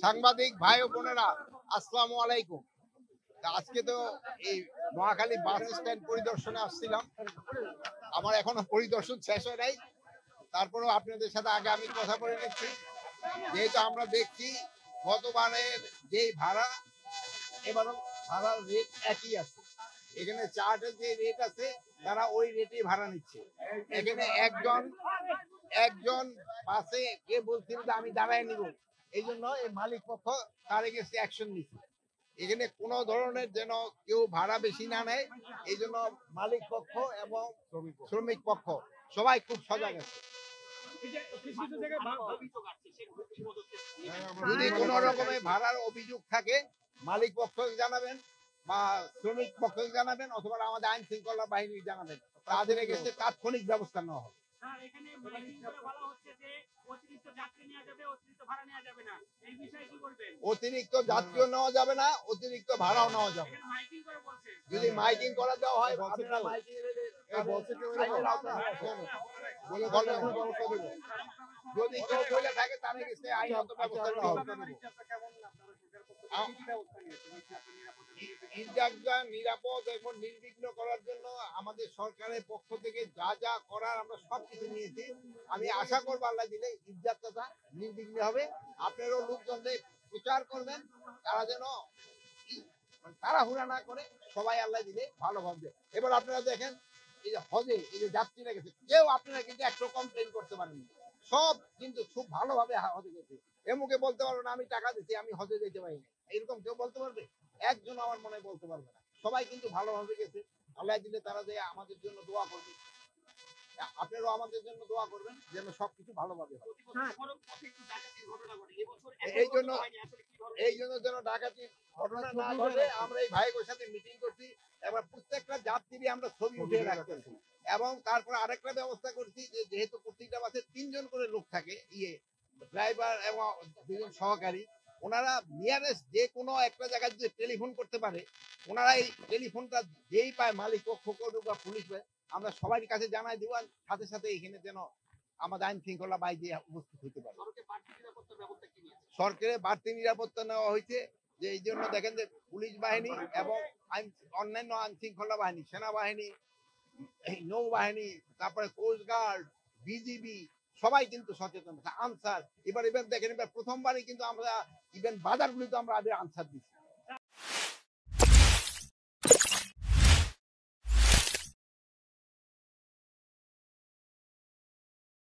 সাংবাদিক ভাই ও বোনেরা, আসসালামু আলাইকুম। আজকে তো এই নোয়াখালী বাস স্ট্যান্ড পরিদর্শনে আসছিলাম। আমার এখনো পরিদর্শন শেষ হয় নাই, তারপরেও আপনাদের সাথে আগে আমি কথা বলে নিচ্ছি। যেহেতু আমরা দেখছি গতবারের যেই ভাড়া, এবারও ভাড়ার রেট একই আছে। এখানে চার্টের যে রেট আছে তারা ওই রেটেই ভাড়া নিচ্ছে। এখানে একজন একজন বাসে কে বলছিল যে আমি দাঁড়ায় নিব, এই জন্য এই মালিক পক্ষ তার এগেন্সটে অ্যাকশন নিচ্ছে। এখানে কোনো ধরনের যেন কেউ ভাড়া বেশি না নেয়, এই জন্য মালিক পক্ষ এবং শ্রমিক পক্ষ সবাই খুব সজাগ আছে। যদি কোনো রকমের ভাড়ার অভিযোগ থাকে মালিক পক্ষকে জানাবেন বা শ্রমিক পক্ষকে জানাবেন অথবা আমাদের আইন শৃঙ্খলা বাহিনী জানাবেন, তাদের এগেন্সটে তাৎক্ষণিক ব্যবস্থা নেওয়া হবে। অতিরিক্ত যাত্রীও নেওয়া যাবে না, অতিরিক্ত ভাড়াও নেওয়া যাবে। যদি মাইকিং করা দেওয়া হয়, আপনারা মাইকিং যদি কেউ বলে থাকে তাহলে আইনত ব্যবস্থা নেওয়া হবে। ঈদগাহ নিরাপদ এবং নির্বিঘ্ন করার জন্য আমাদের সরকারের পক্ষ থেকে যা যা করার আমরা সবকিছু নিয়েছি। আমি আশা করবো আল্লাহ দিলে ঈদগাহটা নির্বিঘ্ন হবে। আপনারাও লোকজনদের প্রচার করবেন, তারা যেন তাড়াহুড়া না করে, সবাই আল্লাহ দিলে ভালো ভাববে। এবার আপনারা দেখেন এই যে হজে এই যে যাত্রীরা গেছে, কেউ আপনারা কিন্তু একটু কমপ্লেন করতে পারেন, সব কিন্তু খুব ভালোভাবে হজে গেছে। এমুকে বলতে পারবে না আমি টাকা দিচ্ছি আমি হজে যেতে পারি না, এরকম কেউ বলতে পারবে? একজন আমার মনে বলতে পারবে না। সবাই কিন্তু ভালোভাবে গেছে। আল্লাহ দিলে তারা যে আমাদের জন্য দোয়া করবে, আপনারাও আমাদের জন্য দোয়া করবেন যেন সবকিছু ভালোভাবে হয়। এই জন্য যেন ডাকাতির ঘটনা না ঘটে আমরা এই ভাইয়ের সাথে মিটিং করছি। এবার প্রত্যেকটা যাত্রী আমরা ছবি উঠে রাখতেছি এবং তারপর আরেকটা ব্যবস্থা করছি যে যেহেতু প্রত্যেকটা বাসে 3 জন করে লোক থাকে, ড্রাইভার এবং 2 জন সহকারী, ওনারা নিয়ারেস্ট যে কোনো একটা জায়গায় যদি টেলিফোন করতে পারে, ওনারা এই টেলিফোনটা যেই পায় মালিক পক্ষ করুক বা পুলিশ পায়, আমরা সবার কাছে জানাই দিব, সাথে সাথে এখানে যেন আমাদের আইন শৃঙ্খলা বাহিনী উপস্থিত হতে পারে। সরকারের বাড়তি নিরাপত্তা নেওয়া হয়েছে, যে এই জন্য দেখেন যে পুলিশ বাহিনী এবং অন্যান্য আইন শৃঙ্খলা বাহিনী, সেনাবাহিনী, নৌবাহিনী, তারপরে কোস্টগার্ড, বিজিবি সবাই কিন্তু সচেতন আছে। আনসার এবার দেখেন, এবার প্রথমবারই কিন্তু আমরা ইভেন বাজারগুলিতে আমরা আনসার দিচ্ছি।